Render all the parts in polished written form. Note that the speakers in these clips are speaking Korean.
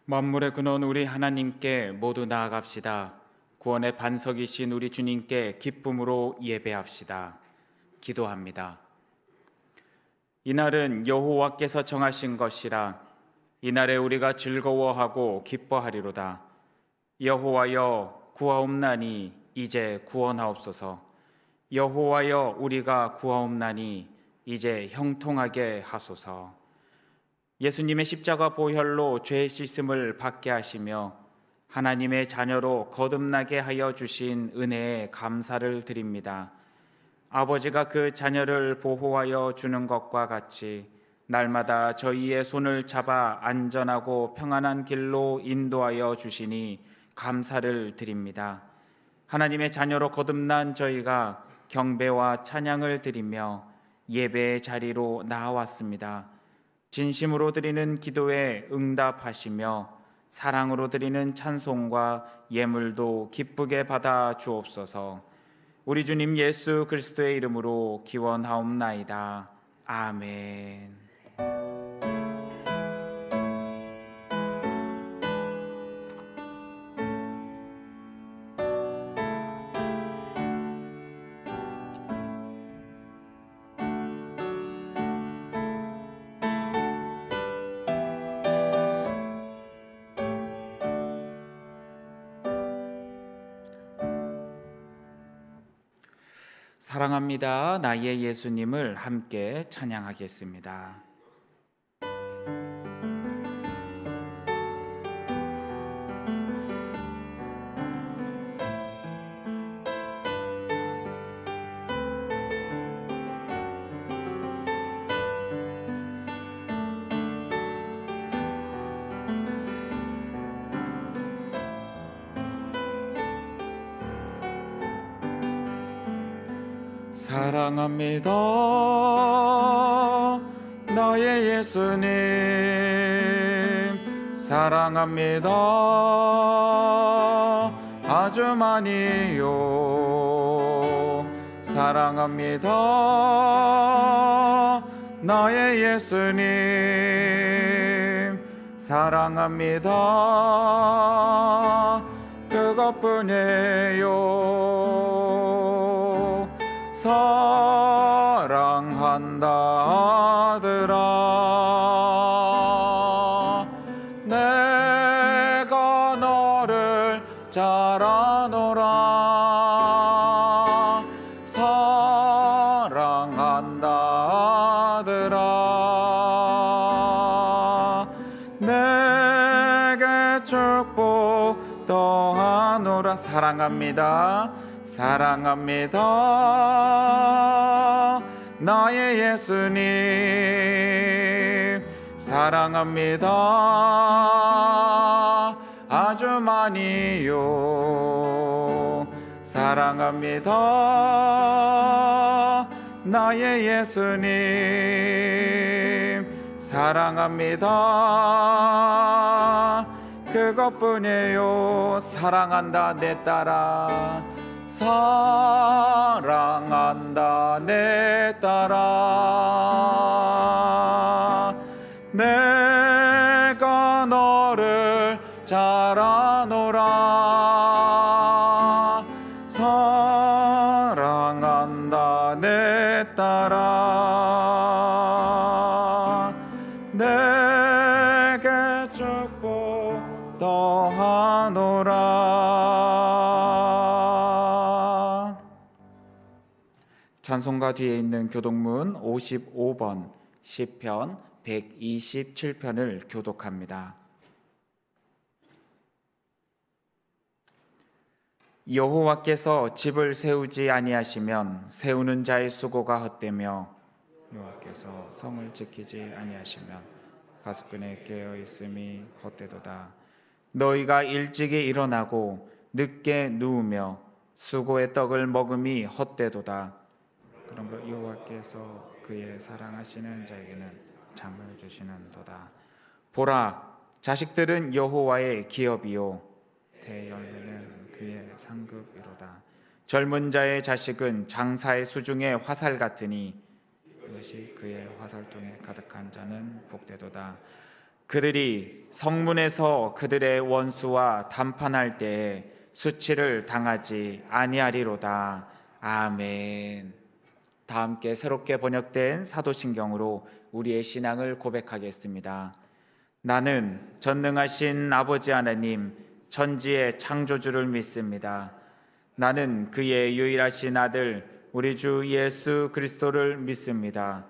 만물의 근원 우리 하나님께 모두 나아갑시다. 구원의 반석이신 우리 주님께 기쁨으로 예배합시다. 기도합니다. 이날은 여호와께서 정하신 것이라. 이날에 우리가 즐거워하고 기뻐하리로다. 여호와여 구하옵나니 이제 구원하옵소서. 여호와여 우리가 구하옵나니 이제 형통하게 하소서. 예수님의 십자가 보혈로 죄 씻음을 받게 하시며 하나님의 자녀로 거듭나게 하여 주신 은혜에 감사를 드립니다. 아버지가 그 자녀를 보호하여 주는 것과 같이 날마다 저희의 손을 잡아 안전하고 평안한 길로 인도하여 주시니 감사를 드립니다. 하나님의 자녀로 거듭난 저희가 경배와 찬양을 드리며 예배의 자리로 나아왔습니다. 진심으로 드리는 기도에 응답하시며 사랑으로 드리는 찬송과 예물도 기쁘게 받아 주옵소서. 우리 주님 예수 그리스도의 이름으로 기원하옵나이다. 아멘. 사랑합니다. 나의 예수님을 함께 찬양하겠습니다. 사랑합니다. 나의 예수님 사랑합니다. 아주 많이요. 사랑합니다. 나의 예수님 사랑합니다. 그것뿐이에요. 사랑한다 아들아, 내가 너를 잘 아노라. 사랑한다 아들아, 내게 축복 더하노라. 사랑합니다. 사랑합니다. 나의 예수님 사랑합니다. 아주 많이요. 사랑합니다. 나의 예수님 사랑합니다. 그것뿐이에요. 사랑한다 내 딸아. 사랑한다 내 딸아, 내가 너를 잘 아노라. 사랑한다 내 딸아, 내게 축복 더하노라. 찬송가 뒤에 있는 교독문 55번 시편 127편을 교독합니다. 여호와께서 집을 세우지 아니하시면 세우는 자의 수고가 헛되며 여호와께서 성을 지키지 아니하시면 파수꾼의 깨어 있음이 헛되도다. 너희가 일찍이 일어나고 늦게 누우며 수고의 떡을 먹음이 헛되도다. 그러므로 여호와께서 그의 사랑하시는 자에게는 잠을 주시는도다. 보라, 자식들은 여호와의 기업이요 대열매는 그의 상급이로다. 젊은 자의 자식은 장사의 수중의 화살 같으니 이것이 그의 화살통에 가득한 자는 복되도다. 그들이 성문에서 그들의 원수와 담판할 때에 수치를 당하지 아니하리로다. 아멘. 다 함께 새롭게 번역된 사도신경으로 우리의 신앙을 고백하겠습니다. 나는 전능하신 아버지 하나님 천지의 창조주를 믿습니다. 나는 그의 유일하신 아들 우리 주 예수 그리스도를 믿습니다.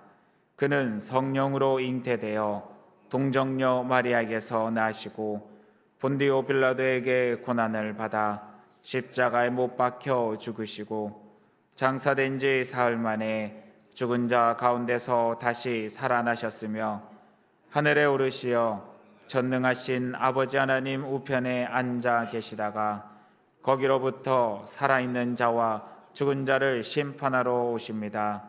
그는 성령으로 잉태되어 동정녀 마리아에게서 나시고 본디오 빌라도에게 고난을 받아 십자가에 못 박혀 죽으시고 장사된 지 사흘 만에 죽은 자 가운데서 다시 살아나셨으며 하늘에 오르시어 전능하신 아버지 하나님 우편에 앉아 계시다가 거기로부터 살아있는 자와 죽은 자를 심판하러 오십니다.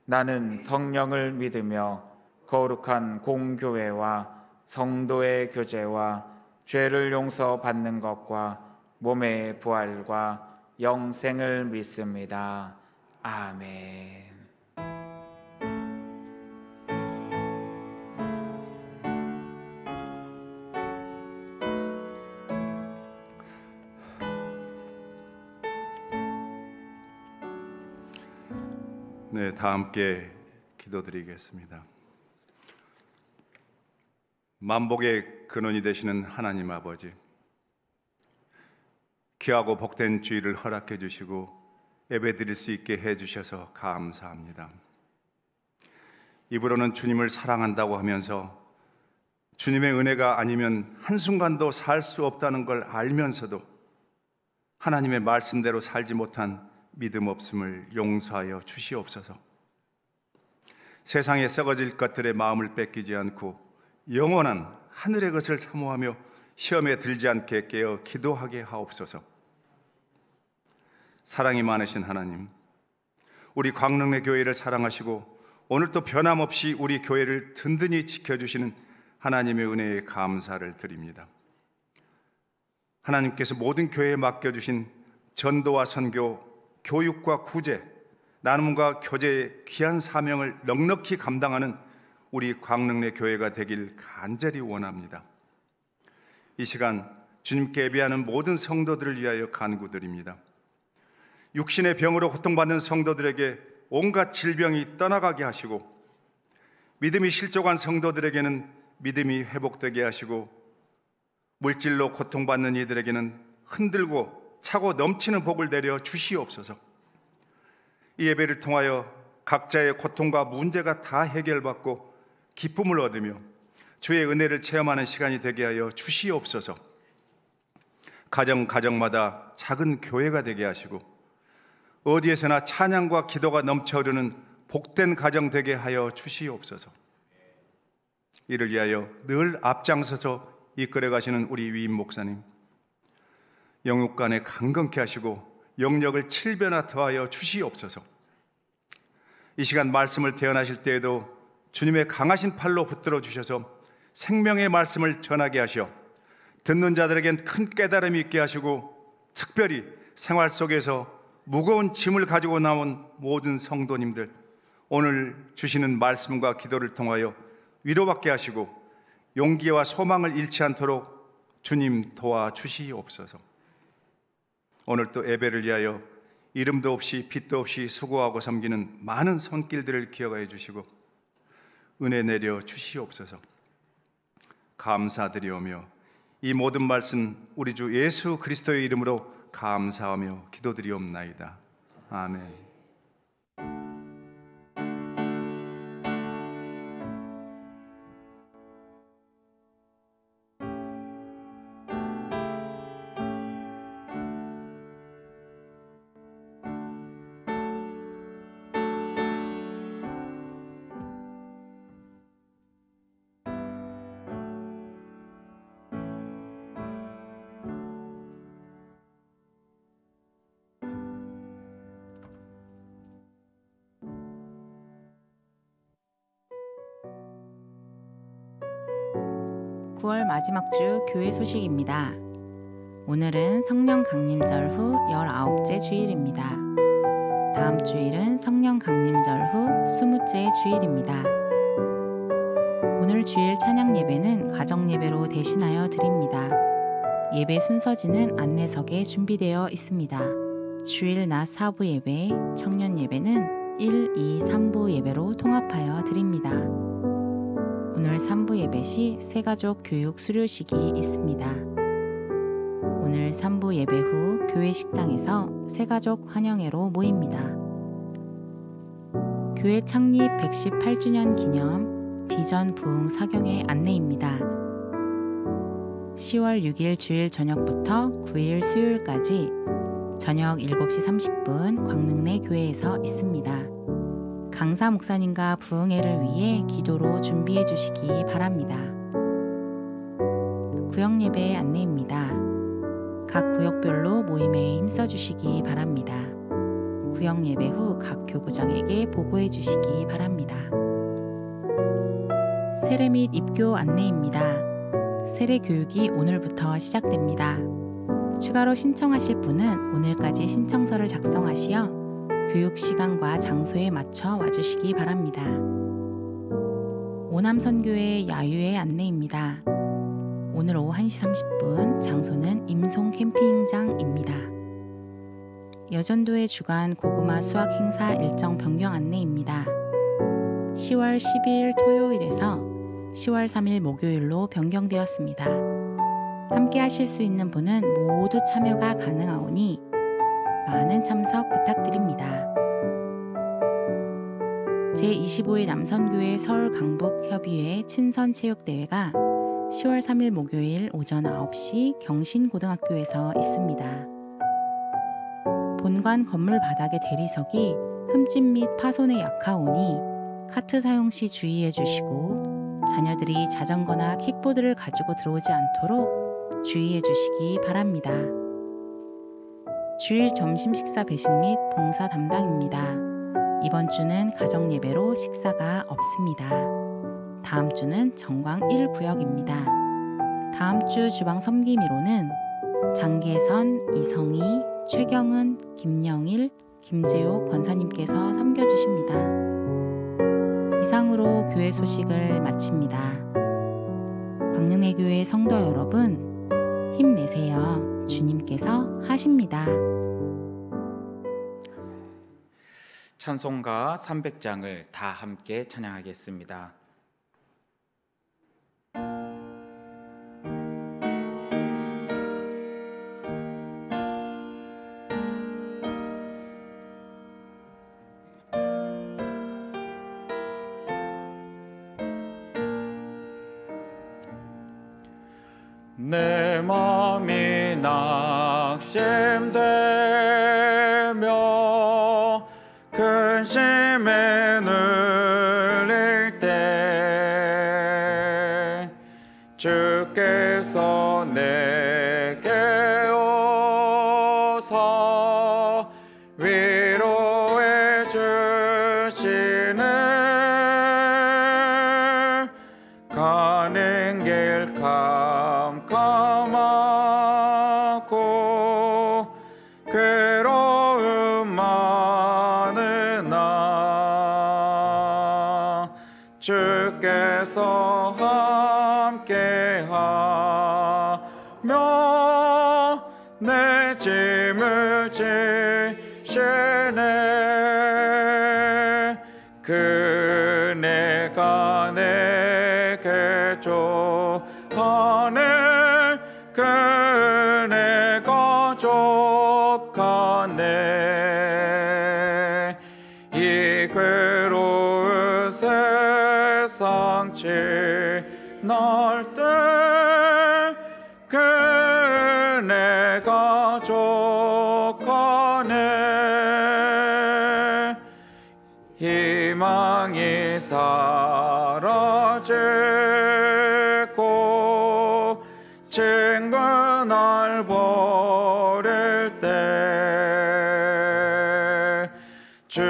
나는 성령을 믿으며 거룩한 공교회와 성도의 교제와 죄를 용서받는 것과 몸의 부활과 영생을 믿습니다. 아멘. 네, 다 함께 기도드리겠습니다. 만복의 근원이 되시는 하나님 아버지, 귀하고 복된 주일을 허락해 주시고 예배드릴 수 있게 해주셔서 감사합니다. 입으로는 주님을 사랑한다고 하면서 주님의 은혜가 아니면 한순간도 살 수 없다는 걸 알면서도 하나님의 말씀대로 살지 못한 믿음 없음을 용서하여 주시옵소서. 세상에 썩어질 것들의 마음을 뺏기지 않고 영원한 하늘의 것을 사모하며 시험에 들지 않게 깨어 기도하게 하옵소서. 사랑이 많으신 하나님, 우리 광릉의 교회를 사랑하시고 오늘도 변함없이 우리 교회를 든든히 지켜주시는 하나님의 은혜에 감사를 드립니다. 하나님께서 모든 교회에 맡겨주신 전도와 선교, 교육과 구제, 나눔과 교제의 귀한 사명을 넉넉히 감당하는 우리 광릉내 교회가 되길 간절히 원합니다. 이 시간 주님께 예배하는 모든 성도들을 위하여 간구드립니다. 육신의 병으로 고통받는 성도들에게 온갖 질병이 떠나가게 하시고, 믿음이 실족한 성도들에게는 믿음이 회복되게 하시고, 물질로 고통받는 이들에게는 흔들고 차고 넘치는 복을 내려 주시옵소서. 이 예배를 통하여 각자의 고통과 문제가 다 해결받고 기쁨을 얻으며 주의 은혜를 체험하는 시간이 되게 하여 주시옵소서. 가정마다 작은 교회가 되게 하시고 어디에서나 찬양과 기도가 넘쳐 흐르는 복된 가정 되게 하여 주시옵소서. 이를 위하여 늘 앞장서서 이끌어 가시는 우리 위임 목사님, 영육간에 강건케 하시고 영력을 7배나 더하여 주시옵소서. 이 시간 말씀을 대언하실 때에도 주님의 강하신 팔로 붙들어 주셔서 생명의 말씀을 전하게 하셔 듣는 자들에겐 큰 깨달음이 있게 하시고, 특별히 생활 속에서 무거운 짐을 가지고 나온 모든 성도님들, 오늘 주시는 말씀과 기도를 통하여 위로받게 하시고 용기와 소망을 잃지 않도록 주님 도와주시옵소서. 오늘 또 예배를 위하여 이름도 없이 빛도 없이 수고하고 섬기는 많은 손길들을 기억하여 주시고 은혜 내려 주시옵소서. 감사드리오며 이 모든 말씀 우리 주 예수 그리스도의 이름으로 감사하며 기도드리옵나이다. 아멘. (9월) 마지막 주 교회 소식입니다. 오늘은 성령 강림절 후 19째 주일입니다. 다음 주일은 성령 강림절 후 20째 주일입니다. 오늘 주일 찬양 예배는 가정 예배로 대신하여 드립니다. 예배 순서지는 안내석에 준비되어 있습니다. 주일 낮 4부 예배, 청년 예배는 1, 2, 3부 예배로 통합하여 드립니다. 오늘 3부 예배 시 새가족 교육 수료식이 있습니다. 오늘 3부 예배 후 교회 식당에서 새가족 환영회로 모입니다. 교회 창립 118주년 기념 비전 부흥 사경회 안내입니다. 10월 6일 주일 저녁부터 9일 수요일까지 저녁 7시 30분 광릉내 교회에서 있습니다. 강사 목사님과 부흥회를 위해 기도로 준비해 주시기 바랍니다. 구역 예배 안내입니다. 각 구역별로 모임에 힘써 주시기 바랍니다. 구역 예배 후 각 교구장에게 보고해 주시기 바랍니다. 세례 및 입교 안내입니다. 세례 교육이 오늘부터 시작됩니다. 추가로 신청하실 분은 오늘까지 신청서를 작성하시어 교육 시간과 장소에 맞춰 와주시기 바랍니다. 오남선교회 야유회 안내입니다. 오늘 오후 1시 30분, 장소는 임송 캠핑장입니다. 여전도의 주간 고구마 수확 행사 일정 변경 안내입니다. 10월 12일 토요일에서 10월 3일 목요일로 변경되었습니다. 함께 하실 수 있는 분은 모두 참여가 가능하오니 많은 참석 부탁드립니다. 제25회 남선교회 서울 강북협의회 친선체육대회가 10월 3일 목요일 오전 9시 경신고등학교에서 있습니다. 본관 건물 바닥의 대리석이 흠집 및 파손에 약하오니 카트 사용 시 주의해 주시고 자녀들이 자전거나 킥보드를 가지고 들어오지 않도록 주의해 주시기 바랍니다. 주일 점심 식사 배식 및 봉사 담당입니다. 이번 주는 가정 예배로 식사가 없습니다. 다음 주는 정광 1구역입니다. 다음 주 주방 섬김이로는 장계선, 이성희, 최경은, 김영일, 김재호 권사님께서 섬겨주십니다. 이상으로 교회 소식을 마칩니다. 광릉내 교회 성도 여러분, 힘내세요. 주님께서 하십니다. 찬송가 300장을 다 함께 찬양하겠습니다. 내 맘이 낙심되며 근심에 눌릴 때 주께서 내게 오사 위로해 주시네. 가는 길 캄캄하고 괴로움 많은 나 주께서 함께하며 내 짐을 지시네. 그네가 내게 족하네. 그네가 족하네. 이 괴로운 세상 지날 때 그네가 족하네. 희망이 사라지고 친구 날 버릴 때 주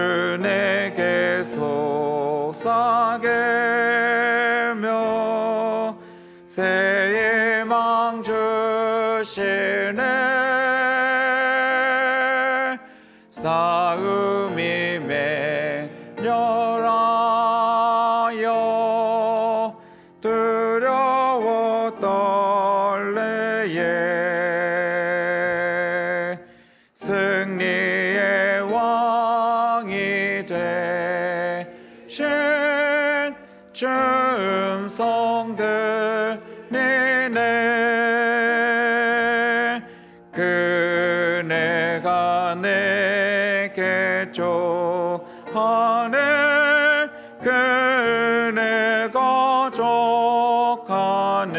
내게 속삭이며 새 희망 주시네. 싸움이 맹렬하여 음성 들리네. 그네가 내게 족하네. 그네가 족하네.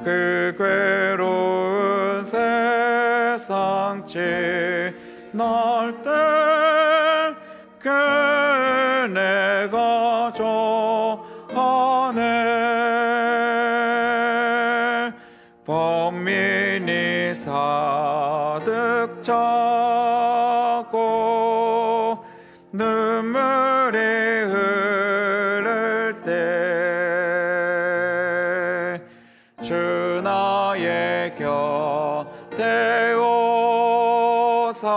그 괴로운 세상 지날 때 그네가 족하네. 범민이 사득 차고 눈물이 흐를 때 주 나의 곁에 오사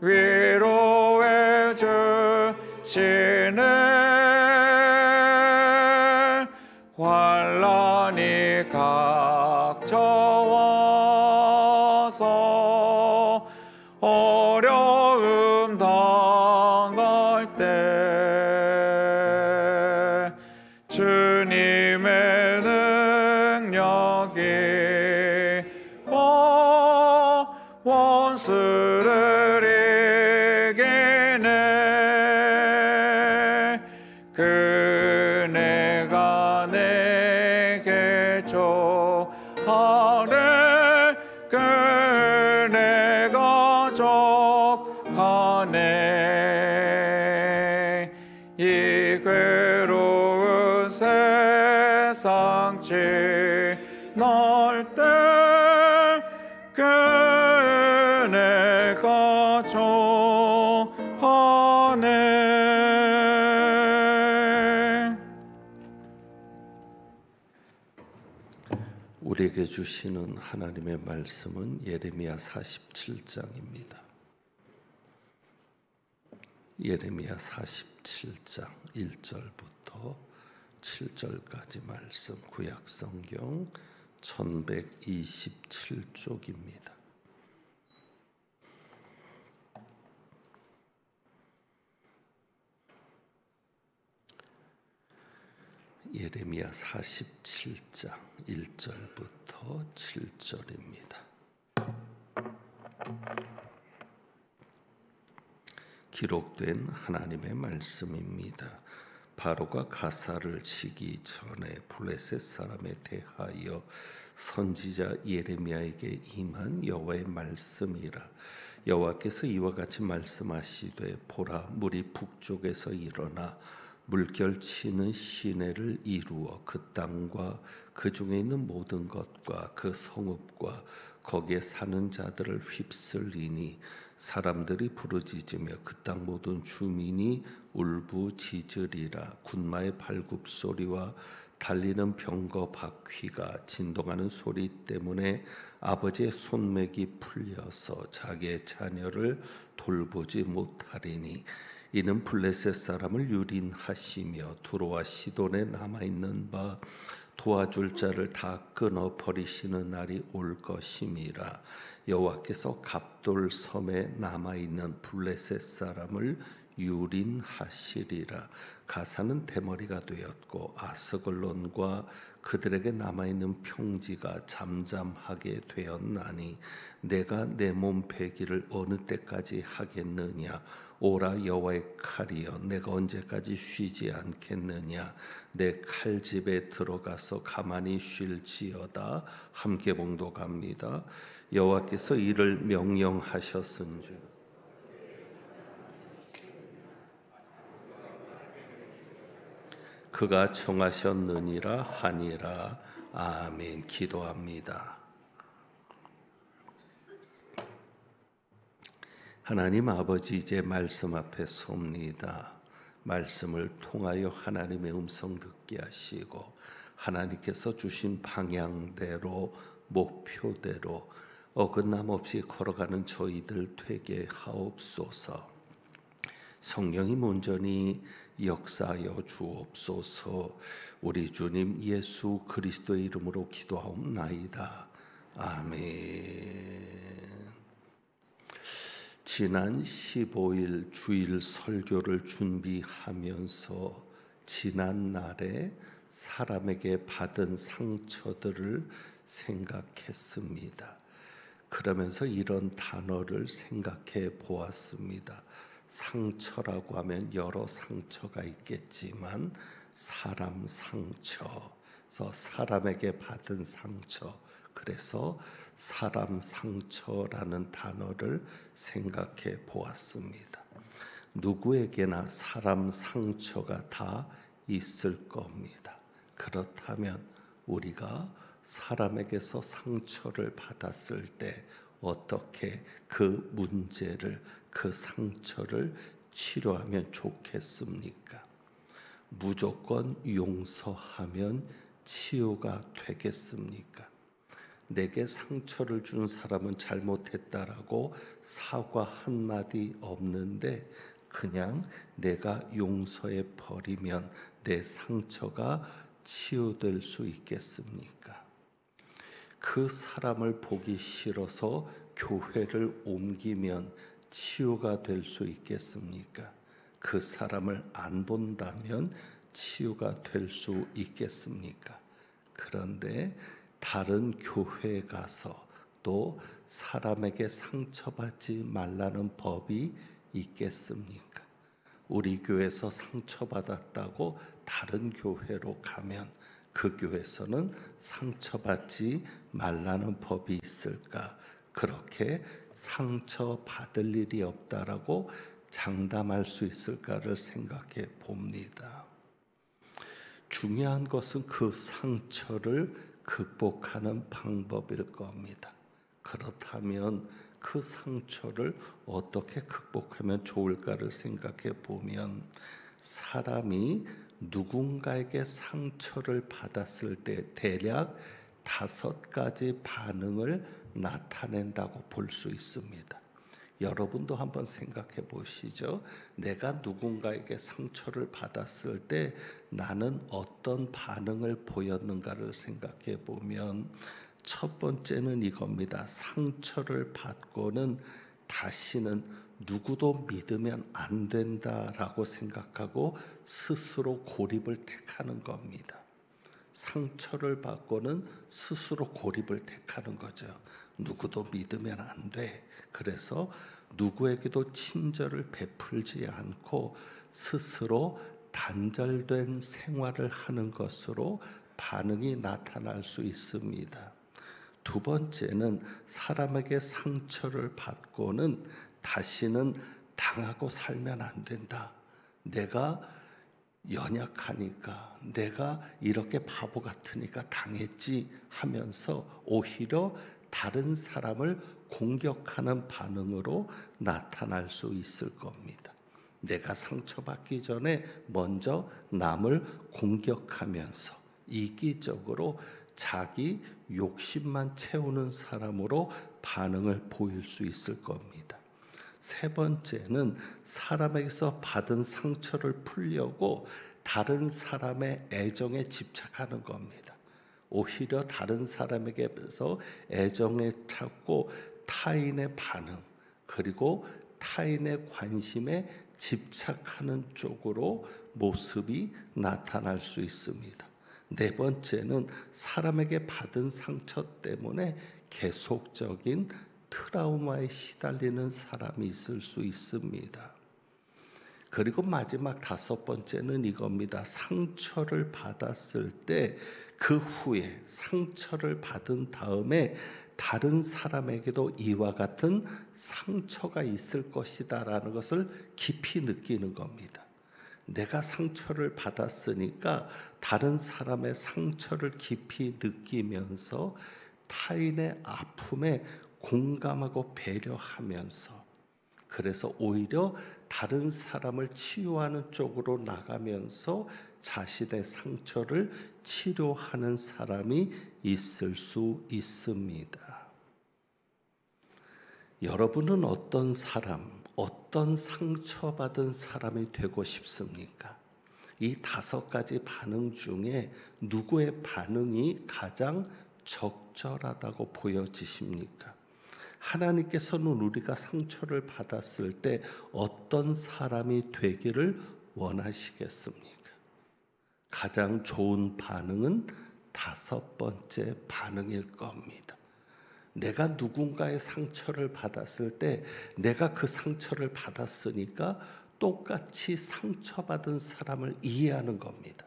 위로해 주시네. 환난이 각처와서 어려움 당할 때 주님의 능력이 원수를 이기네. 그네가 내게 족하네. 그네가 족하네. 이 괴로운 세상 지날 때 그네가 족하네. 우리에게 주시는 하나님의 말씀은 예레미야 47장입니다. 예레미야 47장 1절부터 7절까지 말씀, 구약성경 1127쪽입니다. 예레미야 47장 1절부터 7절입니다. 기록된 하나님의 말씀입니다. 바로가 가사를 치기 전에 블레셋 사람에 대하여 선지자 예레미야에게 임한 여호와의 말씀이라. 여호와께서 이와 같이 말씀하시되 보라, 물이 북쪽에서 일어나 물결치는 시내를 이루어 그 땅과 그 중에 있는 모든 것과 그 성읍과 거기에 사는 자들을 휩쓸리니 사람들이 부르짖으며 그 땅 모든 주민이 울부짖으리라. 군마의 발굽소리와 달리는 병거 바퀴가 진동하는 소리 때문에 아버지의 손맥이 풀려서 자기의 자녀를 돌보지 못하리니 이는 블레셋 사람을 유린하시며 두로와 시돈에 남아있는 바 도와줄 자를 다 끊어 버리시는 날이 올 것임이라. 여호와께서 갑돌 섬에 남아있는 블레셋 사람을 유린하시리라. 가사는 대머리가 되었고 아스글론과 그들에게 남아있는 평지가 잠잠하게 되었나니 내가 내 몸 배기를 어느 때까지 하겠느냐. 오라 여호와의 칼이여, 내가 언제까지 쉬지 않겠느냐. 내 칼집에 들어가서 가만히 쉴지어다. 함께 봉독합니다. 여호와께서 이를 명령하셨은즉 그가 청하셨느니라 하니라. 아멘. 기도합니다. 하나님 아버지, 이제 말씀 앞에 섭니다. 말씀을 통하여 하나님의 음성 듣게 하시고 하나님께서 주신 방향대로 목표대로 어긋남 없이 걸어가는 저희들 되게 하옵소서. 성령님 온전히 역사하여 주옵소서. 우리 주님 예수 그리스도의 이름으로 기도하옵나이다. 아멘. 지난 15일 주일 설교를 준비하면서 지난 날에 사람에게 받은 상처들을 생각했습니다. 그러면서 이런 단어를 생각해 보았습니다. 상처라고 하면 여러 상처가 있겠지만 사람 상처, 그래서 사람에게 받은 상처, 그래서 사람 상처라는 단어를 생각해 보았습니다. 누구에게나 사람 상처가 다 있을 겁니다. 그렇다면 우리가 사람에게서 상처를 받았을 때 어떻게 그 문제를, 그 상처를 치료하면 좋겠습니까? 무조건 용서하면 치유가 되겠습니까? 내게 상처를 준 사람은 잘못했다라고 사과 한마디 없는데 그냥 내가 용서해 버리면 내 상처가 치유될 수 있겠습니까? 그 사람을 보기 싫어서 교회를 옮기면 치유가 될 수 있겠습니까? 그 사람을 안 본다면 치유가 될 수 있겠습니까? 그런데 다른 교회에 가서 또 사람에게 상처받지 말라는 법이 있겠습니까? 우리 교회에서 상처받았다고 다른 교회로 가면 그 교회에서는 상처받지 말라는 법이 있을까? 그렇게 상처받을 일이 없다라고 장담할 수 있을까를 생각해 봅니다. 중요한 것은 그 상처를 극복하는 방법일 겁니다. 그렇다면 그 상처를 어떻게 극복하면 좋을까를 생각해 보면 사람이 누군가에게 상처를 받았을 때 대략 5가지 반응을 나타낸다고 볼 수 있습니다. 여러분도 한번 생각해 보시죠. 내가 누군가에게 상처를 받았을 때 나는 어떤 반응을 보였는가를 생각해 보면 첫 번째는 이겁니다. 상처를 받고는 다시는 누구도 믿으면 안 된다라고 생각하고 스스로 고립을 택하는 겁니다. 상처를 받고는 스스로 고립을 택하는 거죠. 누구도 믿으면 안 돼. 그래서 누구에게도 친절을 베풀지 않고 스스로 단절된 생활을 하는 것으로 반응이 나타날 수 있습니다. 두 번째는 사람에게 상처를 받고는 다시는 당하고 살면 안 된다. 내가 연약하니까, 내가 이렇게 바보 같으니까 당했지 하면서 오히려 다른 사람을 공격하는 반응으로 나타날 수 있을 겁니다. 내가 상처받기 전에 먼저 남을 공격하면서 이기적으로 자기 욕심만 채우는 사람으로 반응을 보일 수 있을 겁니다. 세 번째는 사람에게서 받은 상처를 풀려고 다른 사람의 애정에 집착하는 겁니다. 오히려 다른 사람에게서 애정에 찾고 타인의 반응 그리고 타인의 관심에 집착하는 쪽으로 모습이 나타날 수 있습니다. 네 번째는 사람에게 받은 상처 때문에 계속적인 트라우마에 시달리는 사람이 있을 수 있습니다. 그리고 마지막 5번째는 이겁니다. 상처를 받았을 때 그 후에 상처를 받은 다음에 다른 사람에게도 이와 같은 상처가 있을 것이다라는 것을 깊이 느끼는 겁니다. 내가 상처를 받았으니까 다른 사람의 상처를 깊이 느끼면서 타인의 아픔에 공감하고 배려하면서 그래서 오히려 다른 사람을 치유하는 쪽으로 나가면서 자신의 상처를 치료하는 사람이 있을 수 있습니다. 여러분은 어떤 사람, 어떤 상처받은 사람이 되고 싶습니까? 이 5가지 반응 중에 누구의 반응이 가장 적절하다고 보여지십니까? 하나님께서는 우리가 상처를 받았을 때 어떤 사람이 되기를 원하시겠습니까? 가장 좋은 반응은 5번째 반응일 겁니다. 내가 누군가의 상처를 받았을 때 내가 그 상처를 받았으니까 똑같이 상처받은 사람을 이해하는 겁니다.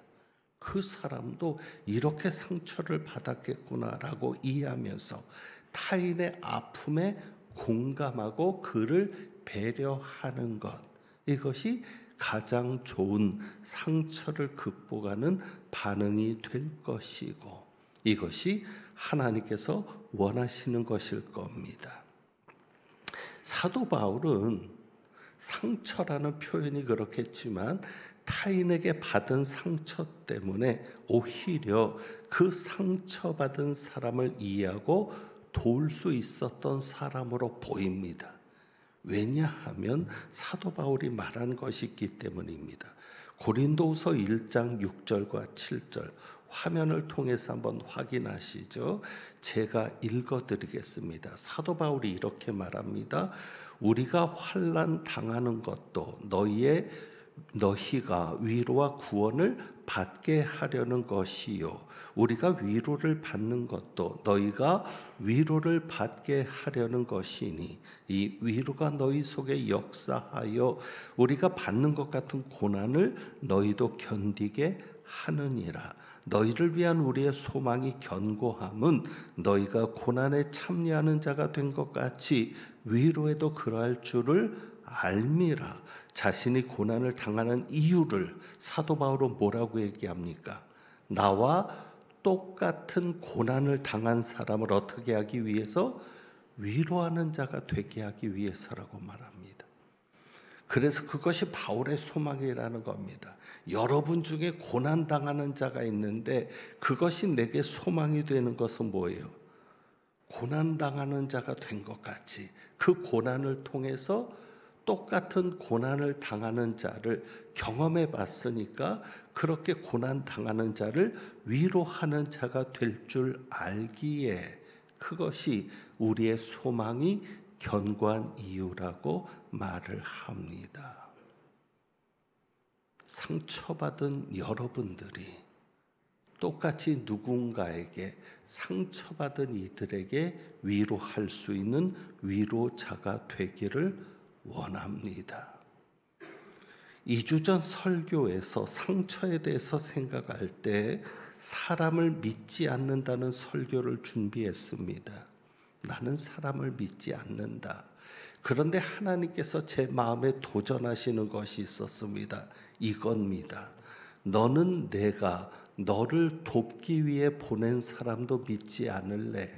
그 사람도 이렇게 상처를 받았겠구나라고 이해하면서 타인의 아픔에 공감하고 그를 배려하는 것, 이것이 가장 좋은 상처를 극복하는 반응이 될 것이고, 이것이 하나님께서 원하시는 것일 겁니다. 사도 바울은 상처라는 표현이 그렇겠지만 타인에게 받은 상처 때문에 오히려 그 상처받은 사람을 이해하고 도울 수 있었던 사람으로 보입니다. 왜냐하면 사도 바울이 말한 것이 있기 때문입니다. 고린도후서 1장 6절과 7절 화면을 통해서 한번 확인하시죠. 제가 읽어드리겠습니다. 사도 바울이 이렇게 말합니다. 우리가 환난 당하는 것도 너희가 위로와 구원을 받게 하려는 것이요, 우리가 위로를 받는 것도 너희가 위로를 받게 하려는 것이니 이 위로가 너희 속에 역사하여 우리가 받는 것 같은 고난을 너희도 견디게 하느니라. 너희를 위한 우리의 소망이 견고함은 너희가 고난에 참여하는 자가 된 것 같이 위로에도 그러할 줄을 알미라. 자신이 고난을 당하는 이유를 사도 바울은 뭐라고 얘기합니까? 나와 똑같은 고난을 당한 사람을 어떻게 하기 위해서? 위로하는 자가 되게 하기 위해서라고 말합니다. 그래서 그것이 바울의 소망이라는 겁니다. 여러분 중에 고난당하는 자가 있는데 그것이 내게 소망이 되는 것은 뭐예요? 고난당하는 자가 된 것 같이 그 고난을 통해서 똑같은 고난을 당하는 자를 경험해 봤으니까 그렇게 고난 당하는 자를 위로하는 자가 될 줄 알기에 그것이 우리의 소망이 견고한 이유라고 말을 합니다. 상처받은 여러분들이 똑같이 누군가에게 상처받은 이들에게 위로할 수 있는 위로자가 되기를 원합니다. 2주 전 설교에서 상처에 대해서 생각할 때 사람을 믿지 않는다는 설교를 준비했습니다. 나는 사람을 믿지 않는다. 그런데 하나님께서 제 마음에 도전하시는 것이 있었습니다. 이겁니다. 너는 내가 너를 돕기 위해 보낸 사람도 믿지 않을래?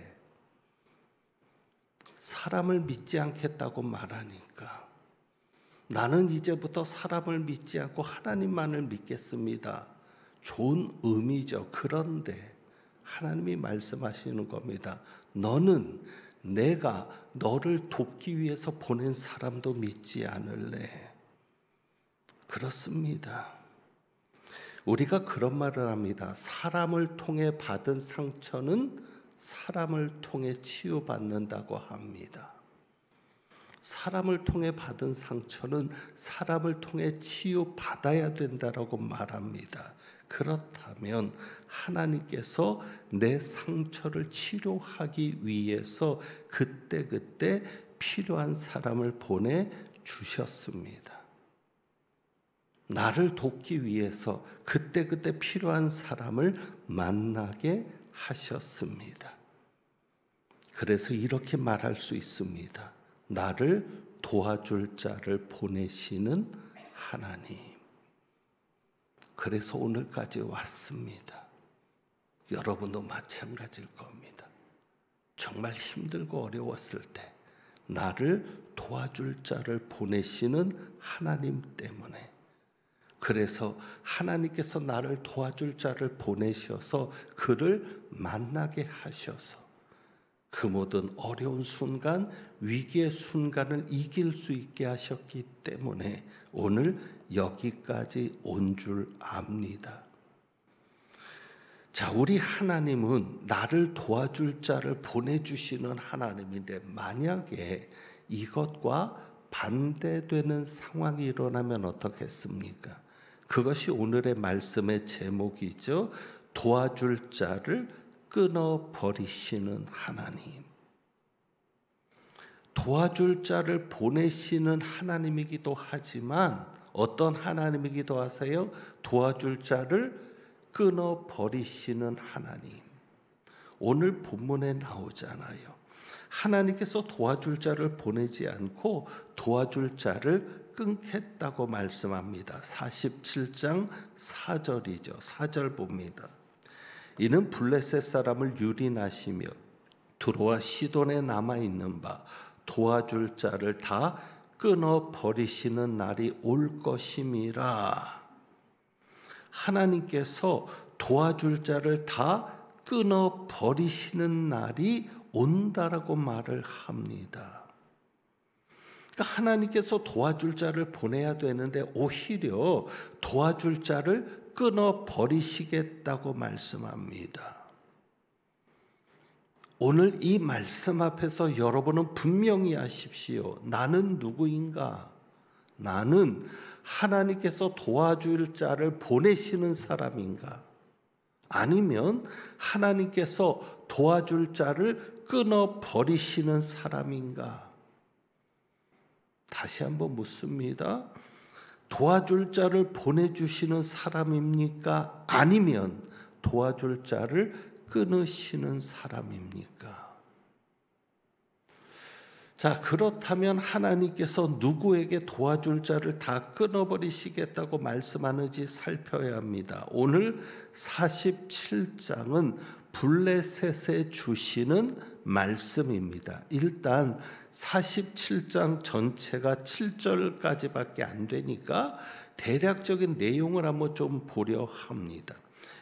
사람을 믿지 않겠다고 말하니까 나는 이제부터 사람을 믿지 않고 하나님만을 믿겠습니다. 좋은 의미죠. 그런데 하나님이 말씀하시는 겁니다. 너는 내가 너를 돕기 위해서 보낸 사람도 믿지 않을래? 그렇습니다. 우리가 그런 말을 합니다. 사람을 통해 받은 상처는 사람을 통해 치유받는다고 합니다. 사람을 통해 받은 상처는 사람을 통해 치유받아야 된다라고 말합니다. 그렇다면 하나님께서 내 상처를 치료하기 위해서 그때그때 필요한 사람을 보내주셨습니다. 나를 돕기 위해서 그때그때 필요한 사람을 만나게 하셨습니다. 그래서 이렇게 말할 수 있습니다. 나를 도와줄 자를 보내시는 하나님. 그래서 오늘까지 왔습니다. 여러분도 마찬가지일 겁니다. 정말 힘들고 어려웠을 때 나를 도와줄 자를 보내시는 하나님 때문에, 그래서 하나님께서 나를 도와줄 자를 보내셔서 그를 만나게 하셔서 그 모든 어려운 순간, 위기의 순간을 이길 수 있게 하셨기 때문에 오늘 여기까지 온 줄 압니다. 자, 우리 하나님은 나를 도와줄 자를 보내주시는 하나님인데 만약에 이것과 반대되는 상황이 일어나면 어떻겠습니까? 그것이 오늘의 말씀의 제목이죠. 도와줄 자를 끊어버리시는 하나님. 도와줄 자를 보내시는 하나님이기도 하지만 어떤 하나님이기도 하세요? 도와줄 자를 끊어버리시는 하나님. 오늘 본문에 나오잖아요. 하나님께서 도와줄 자를 보내지 않고 도와줄 자를 끊겠다고 말씀합니다. 47장 4절이죠. 4절 봅니다. 이는 블레셋 사람을 유린하시며 두로와 시돈에 남아있는 바 도와줄 자를 다 끊어버리시는 날이 올 것임이라. 하나님께서 도와줄 자를 다 끊어버리시는 날이 온다라고 말을 합니다. 그러니까 하나님께서 도와줄 자를 보내야 되는데 오히려 도와줄 자를 끊어버리시겠다고 말씀합니다. 오늘 이 말씀 앞에서 여러분은 분명히 아십시오. 나는 누구인가? 나는 하나님께서 도와줄 자를 보내시는 사람인가? 아니면 하나님께서 도와줄 자를 끊어버리시는 사람인가? 다시 한번 묻습니다. 도와줄 자를 보내주시는 사람입니까? 아니면 도와줄 자를 끊으시는 사람입니까? 자, 그렇다면 하나님께서 누구에게 도와줄 자를 다 끊어버리시겠다고 말씀하는지 살펴야 합니다. 오늘 47장은 블레셋에 주시는 말씀입니다. 일단 47장 전체가 7절까지밖에 안 되니까 대략적인 내용을 한번 좀 보려 합니다.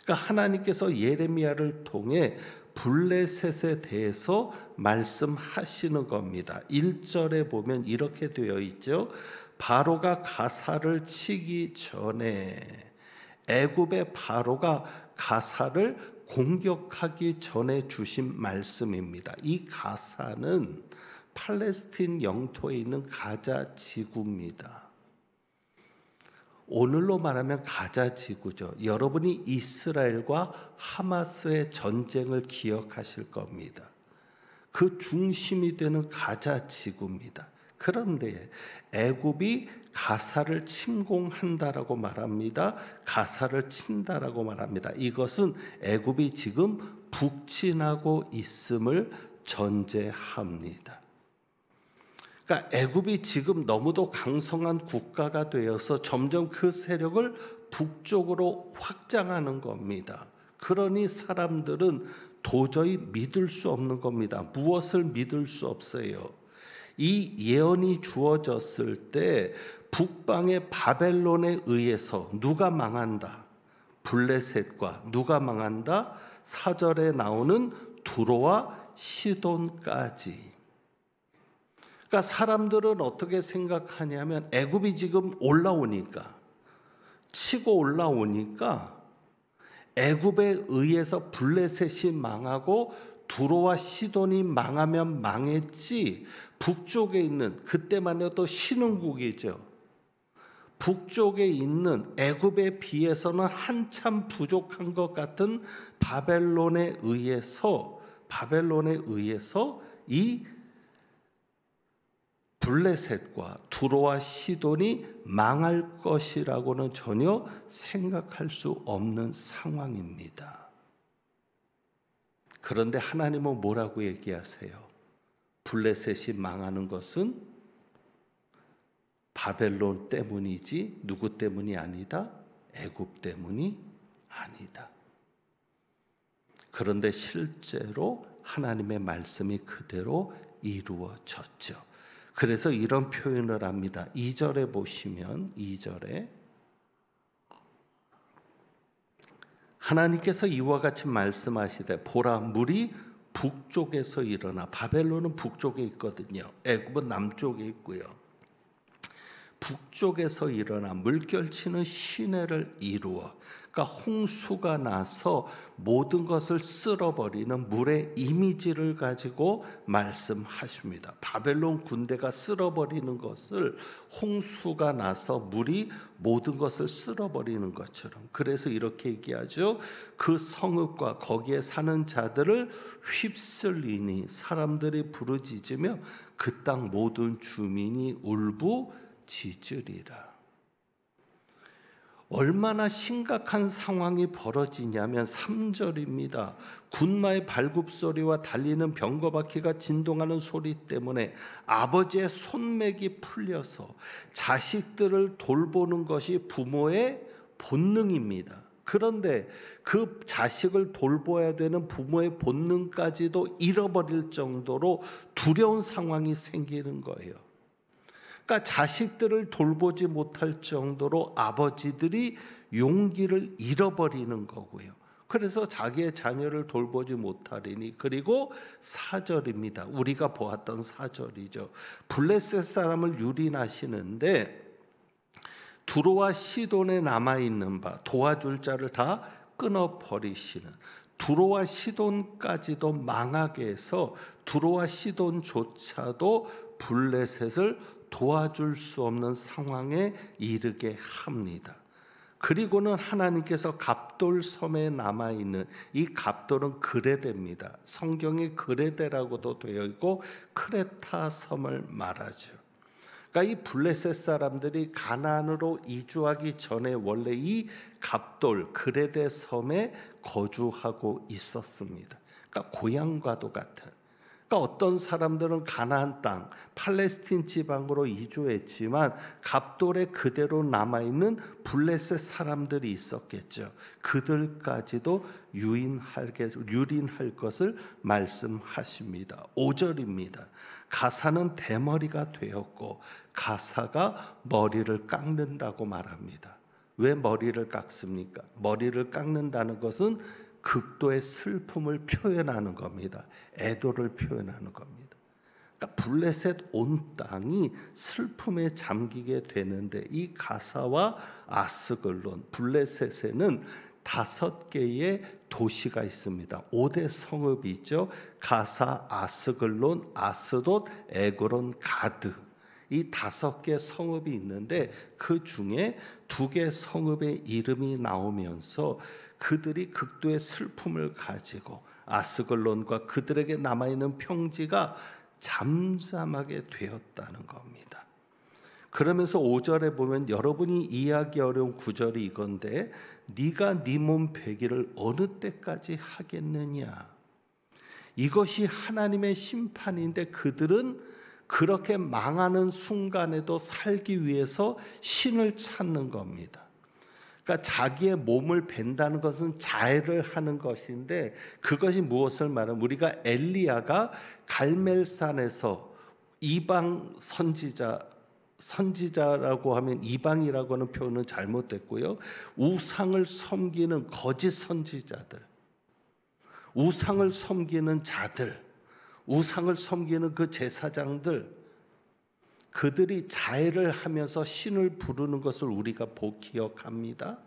그러니까 하나님께서 예레미야를 통해 블레셋에 대해서 말씀하시는 겁니다. 1절에 보면 이렇게 되어 있죠. 바로가 가사를 치기 전에 애굽의 바로가 가사를 공격하기 전에 주신 말씀입니다. 이 가사는 팔레스틴 영토에 있는 가자 지구입니다. 오늘로 말하면 가자 지구죠. 여러분이 이스라엘과 하마스의 전쟁을 기억하실 겁니다. 그 중심이 되는 가자 지구입니다. 그런데 애굽이 가사를 침공한다라고 말합니다. 가사를 친다라고 말합니다. 이것은 애굽이 지금 북진하고 있음을 전제합니다. 그러니까 애굽이 지금 너무도 강성한 국가가 되어서 점점 그 세력을 북쪽으로 확장하는 겁니다. 그러니 사람들은 도저히 믿을 수 없는 겁니다. 무엇을 믿을 수 없어요. 이 예언이 주어졌을 때 북방의 바벨론에 의해서 누가 망한다? 블레셋과 누가 망한다? 4절에 나오는 두로와 시돈까지. 그러니까 사람들은 어떻게 생각하냐면 애굽이 지금 올라오니까 치고 올라오니까 애굽에 의해서 블레셋이 망하고 두로와 시돈이 망하면 망했지 북쪽에 있는 그때만 해도 신흥국이죠. 북쪽에 있는 애굽에 비해서는 한참 부족한 것 같은 바벨론에 의해서 이 블레셋과 두로와 시돈이 망할 것이라고는 전혀 생각할 수 없는 상황입니다. 그런데 하나님은 뭐라고 얘기하세요? 블레셋이 망하는 것은 바벨론 때문이지 누구 때문이 아니다? 애굽 때문이 아니다. 그런데 실제로 하나님의 말씀이 그대로 이루어졌죠. 그래서 이런 표현을 합니다. 2절에 보시면 2절에 하나님께서 이와 같이 말씀하시되 보라 물이 북쪽에서 일어나 바벨론은 북쪽에 있거든요. 애굽은 남쪽에 있고요. 북쪽에서 일어나 물결치는 시내를 이루어, 그러니까 홍수가 나서 모든 것을 쓸어버리는 물의 이미지를 가지고 말씀하십니다. 바벨론 군대가 쓸어버리는 것을 홍수가 나서 물이 모든 것을 쓸어버리는 것처럼, 그래서 이렇게 얘기하죠. 그 성읍과 거기에 사는 자들을 휩쓸리니 사람들이 부르짖으며 그 땅 모든 주민이 울부짖으리라. 얼마나 심각한 상황이 벌어지냐면 3절입니다. 군마의 발굽소리와 달리는 병거바퀴가 진동하는 소리 때문에 아버지의 손맥이 풀려서 자식들을 돌보는 것이 부모의 본능입니다. 그런데 그 자식을 돌봐야 되는 부모의 본능까지도 잃어버릴 정도로 두려운 상황이 생기는 거예요. 그러니까 자식들을 돌보지 못할 정도로 아버지들이 용기를 잃어버리는 거고요. 그래서 자기의 자녀를 돌보지 못하리니, 그리고 4절입니다. 우리가 보았던 4절이죠. 블레셋 사람을 유린하시는데 두로와 시돈에 남아있는 바 도와줄 자를 다 끊어버리시는, 두로와 시돈까지도 망하게 해서 두로와 시돈조차도 블레셋을 도와줄 수 없는 상황에 이르게 합니다. 그리고는 하나님께서 갑돌 섬에 남아있는, 이 갑돌은 그레데입니다. 성경에 그레데라고도 되어 있고 크레타 섬을 말하죠. 그러니까 이 블레셋 사람들이 가나안으로 이주하기 전에 원래 이 갑돌 그레데 섬에 거주하고 있었습니다. 그러니까 고향과도 같은. 그러니까 어떤 사람들은 가나안 땅, 팔레스틴 지방으로 이주했지만 갑돌에 그대로 남아있는 블레셋 사람들이 있었겠죠. 그들까지도 유린할 것을 말씀하십니다. 5절입니다. 가사는 대머리가 되었고 가사가 머리를 깎는다고 말합니다. 왜 머리를 깎습니까? 머리를 깎는다는 것은 극도의 슬픔을 표현하는 겁니다. 애도를 표현하는 겁니다. 그러니까 블레셋 온 땅이 슬픔에 잠기게 되는데, 이 가사와 아스글론, 블레셋에는 5개의 도시가 있습니다. 5대 성읍이 있죠. 가사, 아스글론, 아스돗, 에그론, 가드. 이 5개 성읍이 있는데 그 중에 2개 성읍의 이름이 나오면서 그들이 극도의 슬픔을 가지고 아스글론과 그들에게 남아있는 평지가 잠잠하게 되었다는 겁니다. 그러면서 5절에 보면 여러분이 이해하기 어려운 구절이 이건데, 네가 네 몸 베기를 어느 때까지 하겠느냐. 이것이 하나님의 심판인데 그들은 그렇게 망하는 순간에도 살기 위해서 신을 찾는 겁니다. 그러니까 자기의 몸을 벤다는 것은 자해를 하는 것인데, 그것이 무엇을 말하면, 우리가 엘리야가 갈멜산에서 이방 선지자라고 하면 이방이라고 하는 표현은 잘못됐고요. 우상을 섬기는 거짓 선지자들, 우상을 섬기는 자들, 우상을 섬기는 그 제사장들, 그들이 자해를 하면서 신을 부르는 것을 우리가 기억합니다.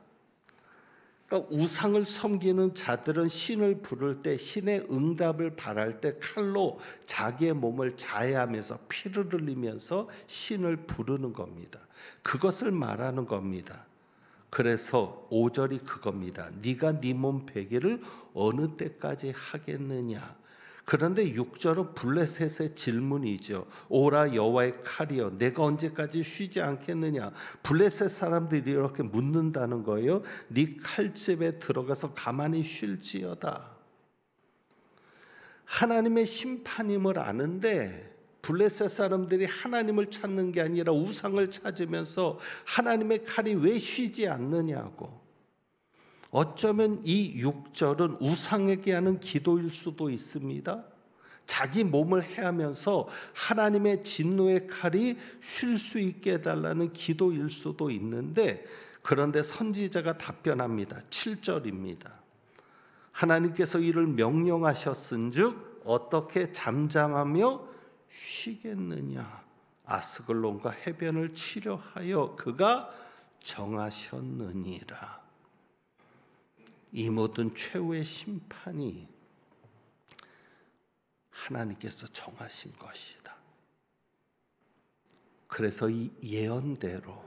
그러니까 우상을 섬기는 자들은 신을 부를 때, 신의 응답을 바랄 때 칼로 자기의 몸을 자해하면서 피를 흘리면서 신을 부르는 겁니다. 그것을 말하는 겁니다. 그래서 5절이 그겁니다. 네가 네 몸 베기를 어느 때까지 하겠느냐. 그런데 6절은 블레셋의 질문이죠. 오라 여호와의 칼이여, 내가 언제까지 쉬지 않겠느냐. 블레셋 사람들이 이렇게 묻는다는 거예요. 네 칼집에 들어가서 가만히 쉴지어다. 하나님의 심판임을 아는데 블레셋 사람들이 하나님을 찾는 게 아니라 우상을 찾으면서 하나님의 칼이 왜 쉬지 않느냐고. 어쩌면 이 6절은 우상에게 하는 기도일 수도 있습니다. 자기 몸을 해하면서 하나님의 진노의 칼이 쉴 수 있게 해달라는 기도일 수도 있는데, 그런데 선지자가 답변합니다. 7절입니다. 하나님께서 이를 명령하셨은즉 어떻게 잠잠하며 쉬겠느냐. 아스글론과 해변을 치려하여 그가 정하셨느니라. 이 모든 최후의 심판이 하나님께서 정하신 것이다. 그래서 이 예언대로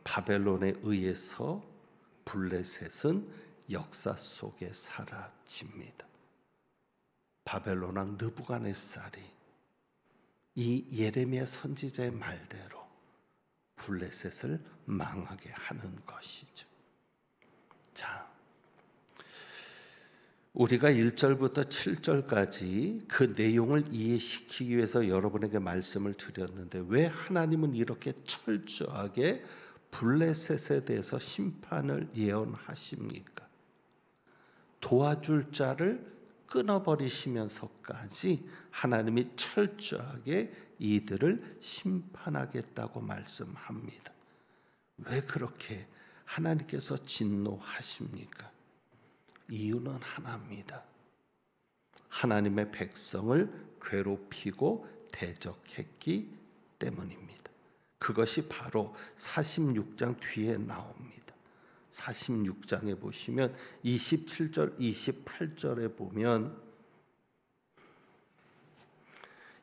바벨론에 의해서 블레셋은 역사 속에 사라집니다. 바벨론 왕 느부갓네살이 이 예레미야 선지자의 말대로 블레셋을 망하게 하는 것이죠. 자, 우리가 1절부터 7절까지 그 내용을 이해시키기 위해서 여러분에게 말씀을 드렸는데 왜 하나님은 이렇게 철저하게 블레셋에 대해서 심판을 예언하십니까? 도와줄 자를 끊어버리시면서까지 하나님이 철저하게 이들을 심판하겠다고 말씀합니다. 왜 그렇게 하나님께서 진노하십니까? 이유는 하나입니다. 하나님의 백성을 괴롭히고 대적했기 때문입니다. 그것이 바로 46장 뒤에 나옵니다. 46장에 보시면 27절, 28절에 보면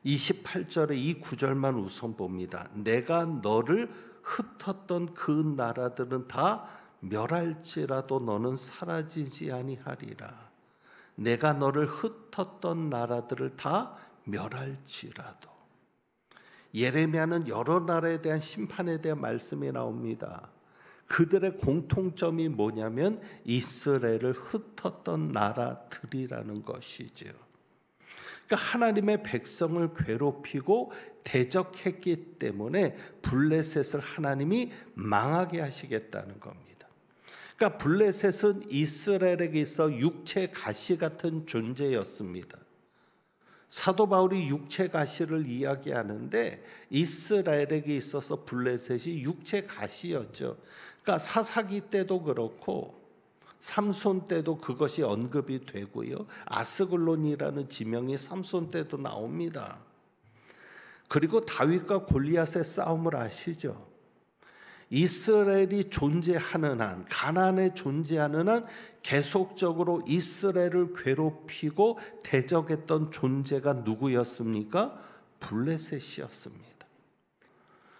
28절에 이 구절만 우선 봅니다. 내가 너를 흩었던 그 나라들은 다 멸할지라도 너는 사라지지 아니하리라. 내가 너를 흩었던 나라들을 다 멸할지라도. 예레미야는 여러 나라에 대한 심판에 대한 말씀이 나옵니다. 그들의 공통점이 뭐냐면 이스라엘을 흩었던 나라들이라는 것이죠. 그러니까 하나님의 백성을 괴롭히고 대적했기 때문에 블레셋을 하나님이 망하게 하시겠다는 겁니다. 그러니까 블레셋은 이스라엘에게 있어 육체 가시 같은 존재였습니다. 사도 바울이 육체 가시를 이야기하는데 이스라엘에게 있어서 블레셋이 육체 가시였죠. 그러니까 사사기 때도 그렇고 삼손 때도 그것이 언급이 되고요. 아스글론이라는 지명이 삼손 때도 나옵니다. 그리고 다윗과 골리앗의 싸움을 아시죠? 이스라엘이 존재하는 한, 가나안에 존재하는 한 계속적으로 이스라엘을 괴롭히고 대적했던 존재가 누구였습니까? 블레셋이었습니다.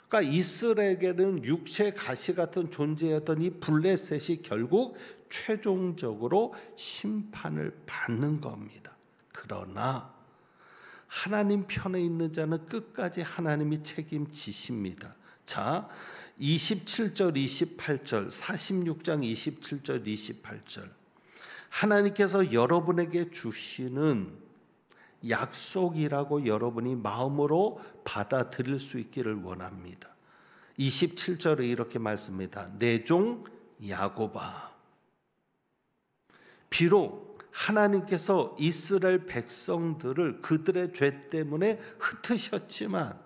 그러니까 이스라엘에게는 육체 가시 같은 존재였던 이 블레셋이 결국 최종적으로 심판을 받는 겁니다. 그러나 하나님 편에 있는 자는 끝까지 하나님이 책임지십니다. 자, 27절, 28절, 46장 27절, 28절. 하나님께서 여러분에게 주시는 약속이라고 여러분이 마음으로 받아들일 수 있기를 원합니다. 27절에 이렇게 말씀합니다. 내 종 야곱아. 비록 하나님께서 이스라엘 백성들을 그들의 죄 때문에 흩으셨지만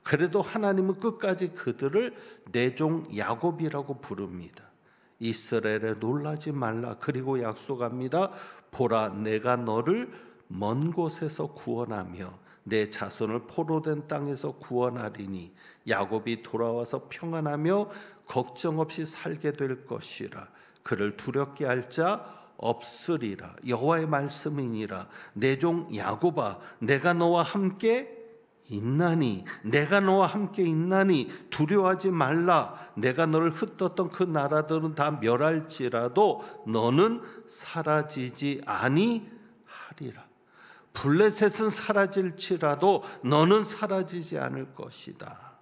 그래도 하나님은 끝까지 그들을 내 종 야곱이라고 부릅니다. 이스라엘에 놀라지 말라. 그리고 약속합니다. 보라, 내가 너를 먼 곳에서 구원하며 내 자손을 포로된 땅에서 구원하리니 야곱이 돌아와서 평안하며 걱정 없이 살게 될 것이라. 그를 두렵게 할 자 없으리라. 여호와의 말씀이니라. 내 종 야곱아, 내가 너와 함께 있나니, 내가 너와 함께 있나니 두려워하지 말라. 내가 너를 흩었던 그 나라들은 다 멸할지라도 너는 사라지지 아니하리라. 블레셋은 사라질지라도 너는 사라지지 않을 것이다.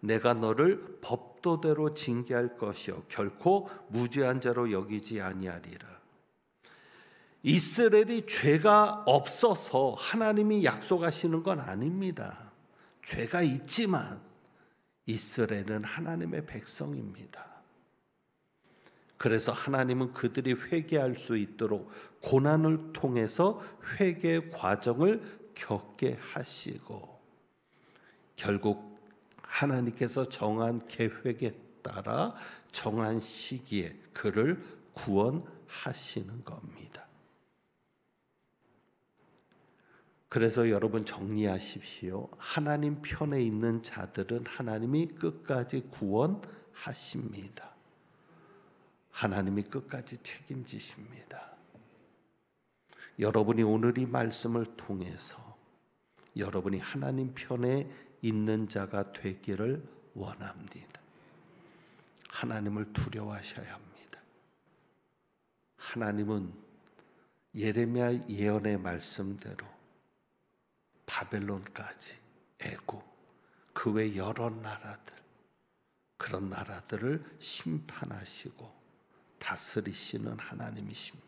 내가 너를 법도대로 징계할 것이요 결코 무죄한 자로 여기지 아니하리라. 이스라엘이 죄가 없어서 하나님이 약속하시는 건 아닙니다. 죄가 있지만 이스라엘은 하나님의 백성입니다. 그래서 하나님은 그들이 회개할 수 있도록 고난을 통해서 회개 과정을 겪게 하시고 결국 하나님께서 정한 계획에 따라 정한 시기에 그를 구원하시는 겁니다. 그래서 여러분 정리하십시오. 하나님 편에 있는 자들은 하나님이 끝까지 구원하십니다. 하나님이 끝까지 책임지십니다. 여러분이 오늘 이 말씀을 통해서 여러분이 하나님 편에 있는 자가 되기를 원합니다. 하나님을 두려워하셔야 합니다. 하나님은 예레미야 예언의 말씀대로 바벨론까지, 애굽, 그 외 여러 나라들, 그런 나라들을 심판하시고 다스리시는 하나님이십니다.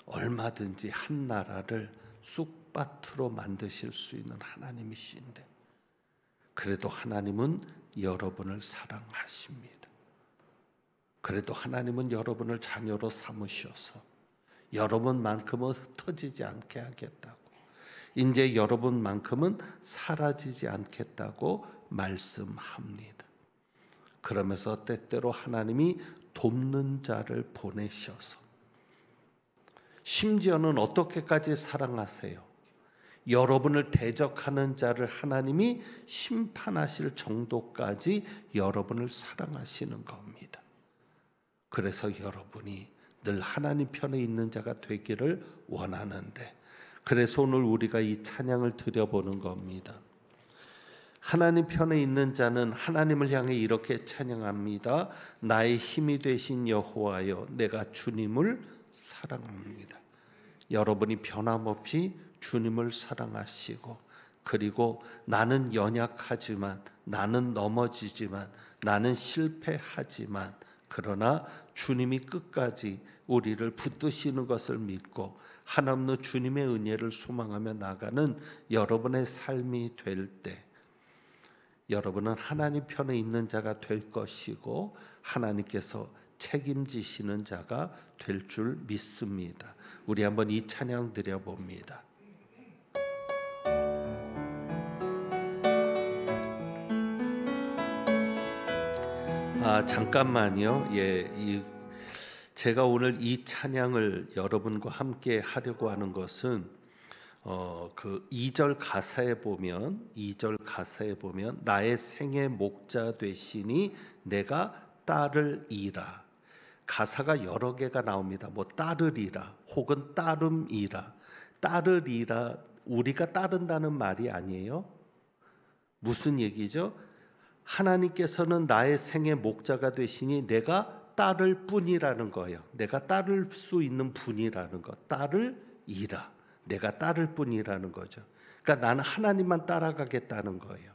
얼마든지 한 나라를 쑥밭으로 만드실 수 있는 하나님이신데, 그래도 하나님은 여러분을 사랑하십니다. 그래도 하나님은 여러분을 자녀로 삼으셔서 여러분만큼은 흩어지지 않게 하겠다고, 이제 여러분만큼은 사라지지 않겠다고 말씀합니다. 그러면서 때때로 하나님이 돕는 자를 보내셔서, 심지어는 어떻게까지 사랑하세요? 여러분을 대적하는 자를 하나님이 심판하실 정도까지 여러분을 사랑하시는 겁니다. 그래서 여러분이 늘 하나님 편에 있는 자가 되기를 원하는데, 그래서 오늘 우리가 이 찬양을 드려보는 겁니다. 하나님 편에 있는 자는 하나님을 향해 이렇게 찬양합니다. 나의 힘이 되신 여호와여, 내가 주님을 사랑합니다. 여러분이 변함없이 주님을 사랑하시고, 그리고 나는 연약하지만, 나는 넘어지지만, 나는 실패하지만, 그러나 주님이 끝까지 우리를 붙드시는 것을 믿고 한없는 주님의 은혜를 소망하며 나가는 여러분의 삶이 될 때, 여러분은 하나님 편에 있는 자가 될 것이고 하나님께서 책임지시는 자가 될 줄 믿습니다. 우리 한번 이 찬양 드려봅니다. 잠깐만요. 제가 오늘 이 찬양을 여러분과 함께 하려고 하는 것은 그 2절 가사에 보면 나의 생의 목자 되시니 내가 따르리라. 가사가 여러 개가 나옵니다. 뭐 따르리라 혹은 따름이라. 따르리라, 우리가 따른다는 말이 아니에요. 무슨 얘기죠? 하나님께서는 나의 생의 목자가 되시니 내가 따를 뿐이라는 거예요. 내가 따를 수 있는 분이라는 것. 따르리라. 내가 따를 뿐이라는 거죠. 그러니까 나는 하나님만 따라가겠다는 거예요.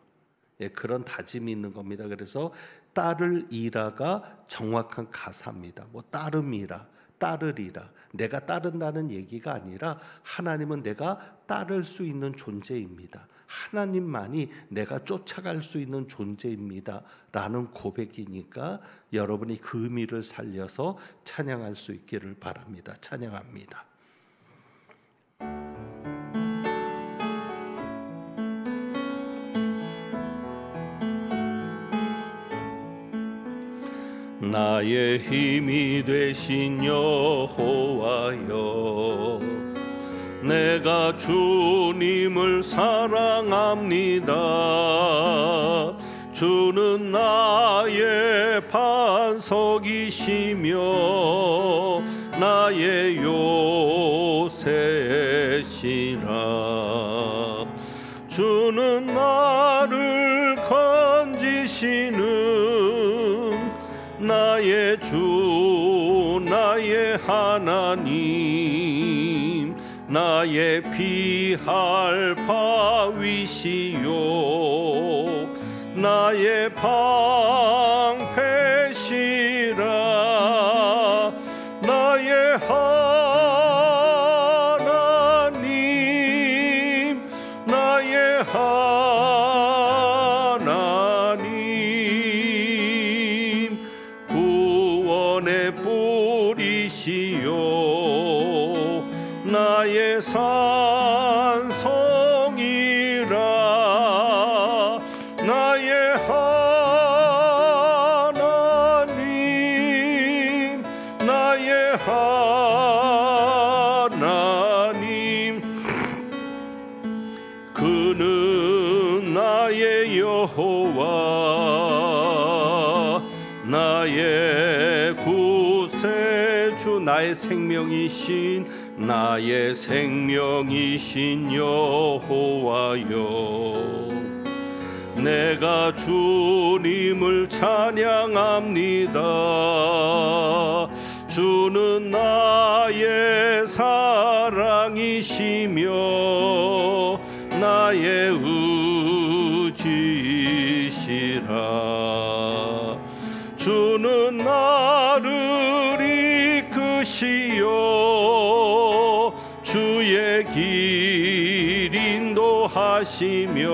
그런 다짐이 있는 겁니다. 그래서 따르리라가 정확한 가사입니다. 뭐 따름이라, 따르리라. 내가 따른다는 얘기가 아니라 하나님은 내가 따를 수 있는 존재입니다. 하나님만이 내가 쫓아갈 수 있는 존재입니다 라는 고백이니까 여러분이 그 의미를 살려서 찬양할 수 있기를 바랍니다. 찬양합니다. 나의 힘이 되신 여호와여, 내가 주님을 사랑합니다. 주는 나의 반석이시며 나의 요새시라. 주는 나를 건지시는 나의 주, 나의 하나님, 나의 피할 바위시요 나의 방패시라. 나의 하나님, 나의 하나님, 구원의 뿌리시요 나의 산성이라. 나의 하나님, 나의 하나님, 여호와 나의 구세주 나의 생명이신 여호와여 내가 주님을 찬양합니다. 주는 나의 사랑이시며 나의 의지시라. 주는 나를 이끄시어 주의 길 인도하시며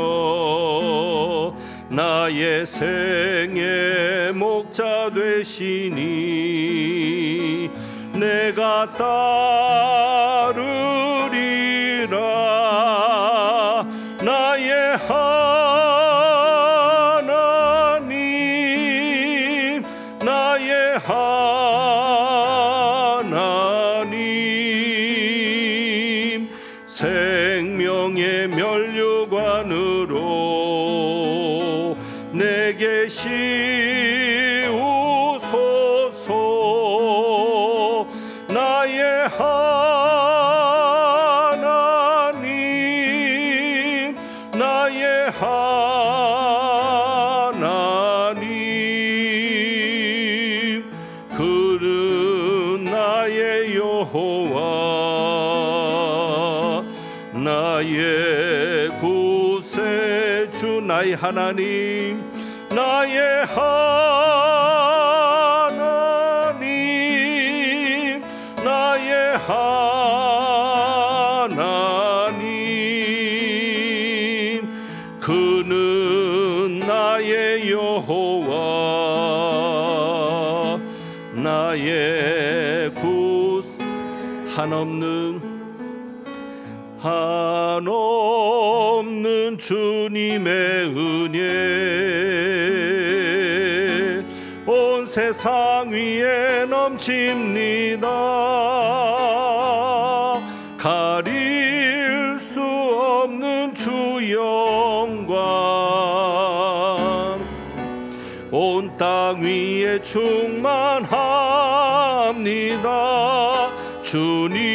나의 생의 목자 되시니 내가 따르리라. 나의 하나님 나의 하나님 생명의 면류관으로 내게 씌우소서. 나의 하나님 나의 하나님 그는 나의 여호와 나의 구세주 나의 하나님 나의 하나님 나의 하나님 그는 나의 여호와 나의 한없는 주님의 은혜 온 세상 위에 넘칩니다. 가릴 수 없는 주 영광 온 땅 위에 충만합니다. 주님만이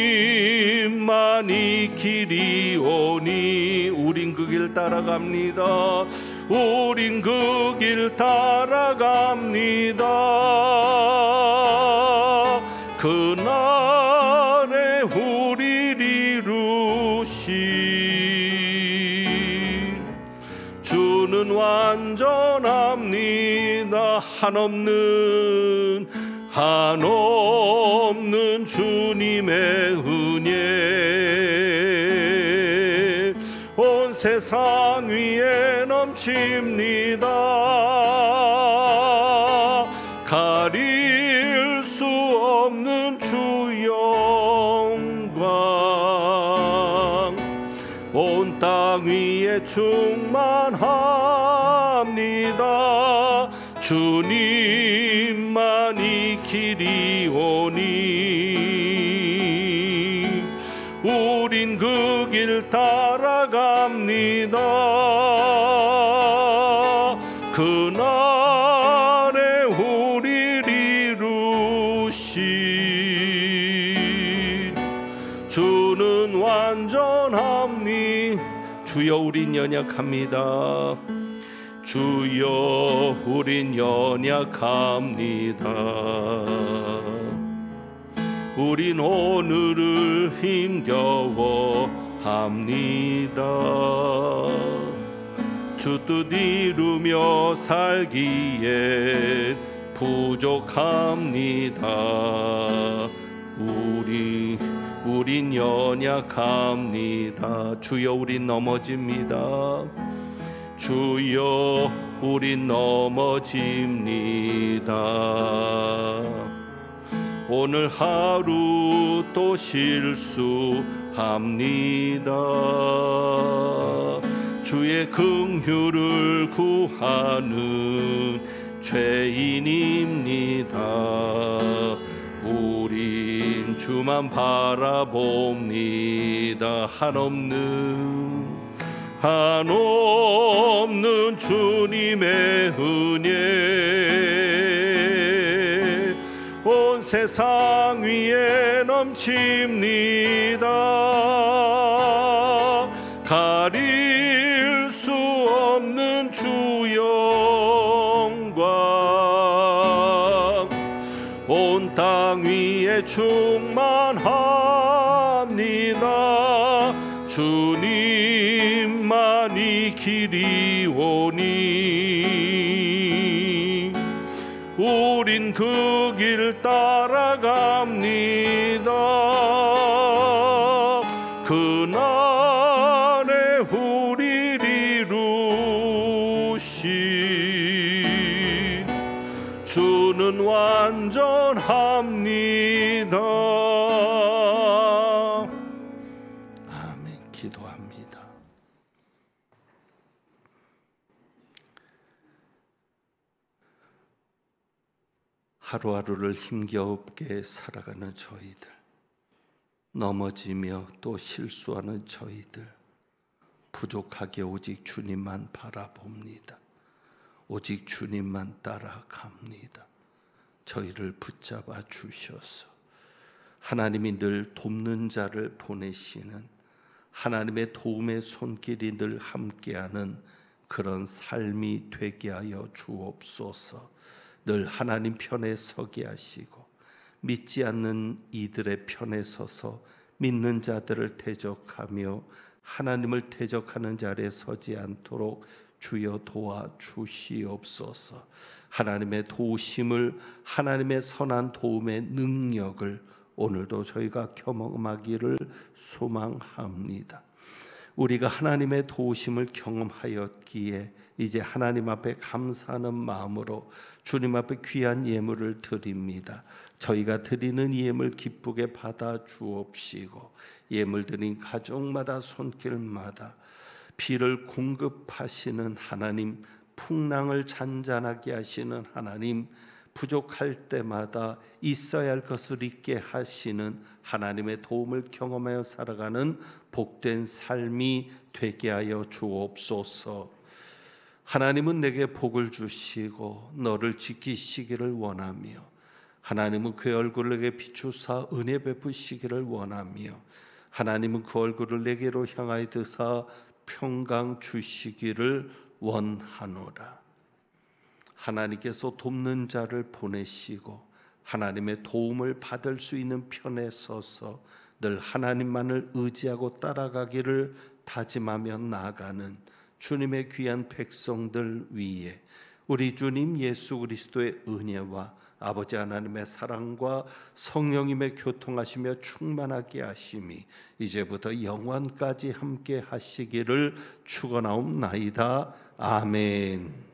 길이오니 우린 그 길 따라갑니다. 우린 그 길 따라갑니다. 그날에 우리를 이루신 주는 완전합니다. 한없는 주님의 은혜 온 세상 위에 넘칩니다. 가릴 수 없는 주 영광 온 땅 위에 충만합니다. 주님만이 길이오니 우린 그 길 따라갑니다. 그날에 우리를 이루신 주는 완전합니. 주여 우린 연약합니다. 주여 우린 연약합니다. 우린 오늘을 힘겨워합니다. 주 뜻 이루며 살기에 부족합니다. 우린 연약합니다. 주여 우린 넘어집니다. 주여 우린 넘어집니다. 오늘 하루 또 실수합니다. 주의 긍휼을 구하는 죄인입니다. 우린 주만 바라봅니다. 한없는 주님의 은혜 온 세상 위에 넘칩니다. 가릴 수 없는 주 영광 온 땅 위에 충만합니다. 주님만이 길이오니 우린 그 길 따라갑니다. 그날에 우리를 이루신 주는 완전합니다. 아멘. 기도합니다. 하루하루를 힘겹게 살아가는 저희들, 넘어지며 또 실수하는 저희들, 부족하게 오직 주님만 바라봅니다. 오직 주님만 따라갑니다. 저희를 붙잡아 주셔서 하나님이 늘 돕는 자를 보내시는, 하나님의 도움의 손길이 늘 함께하는 그런 삶이 되게 하여 주옵소서. 늘 하나님 편에 서게 하시고 믿지 않는 이들의 편에 서서 믿는 자들을 대적하며 하나님을 대적하는 자리에 서지 않도록 주여 도와주시옵소서. 하나님의 도우심을, 하나님의 선한 도움의 능력을 오늘도 저희가 경험하기를 소망합니다. 우리가 하나님의 도우심을 경험하였기에 이제 하나님 앞에 감사하는 마음으로 주님 앞에 귀한 예물을 드립니다. 저희가 드리는 예물 기쁘게 받아 주옵시고 예물 드린 가정마다 손길마다 비를 공급하시는 하나님, 풍랑을 잔잔하게 하시는 하나님, 부족할 때마다 있어야 할 것을 있게 하시는 하나님의 도움을 경험하여 살아가는 복된 삶이 되게 하여 주옵소서. 하나님은 내게 복을 주시고 너를 지키시기를 원하며 하나님은 그 얼굴을 내게 비추사 은혜 베푸시기를 원하며 하나님은 그 얼굴을 내게로 향하여 드사 평강 주시기를 원하노라. 하나님께서 돕는 자를 보내시고 하나님의 도움을 받을 수 있는 편에 서서 늘 하나님만을 의지하고 따라가기를 다짐하며 나아가는 주님의 귀한 백성들 위에 우리 주님 예수 그리스도의 은혜와 아버지 하나님의 사랑과 성령님의 교통하시며 충만하게 하심이 이제부터 영원까지 함께 하시기를 축원하옵나이다. 아멘.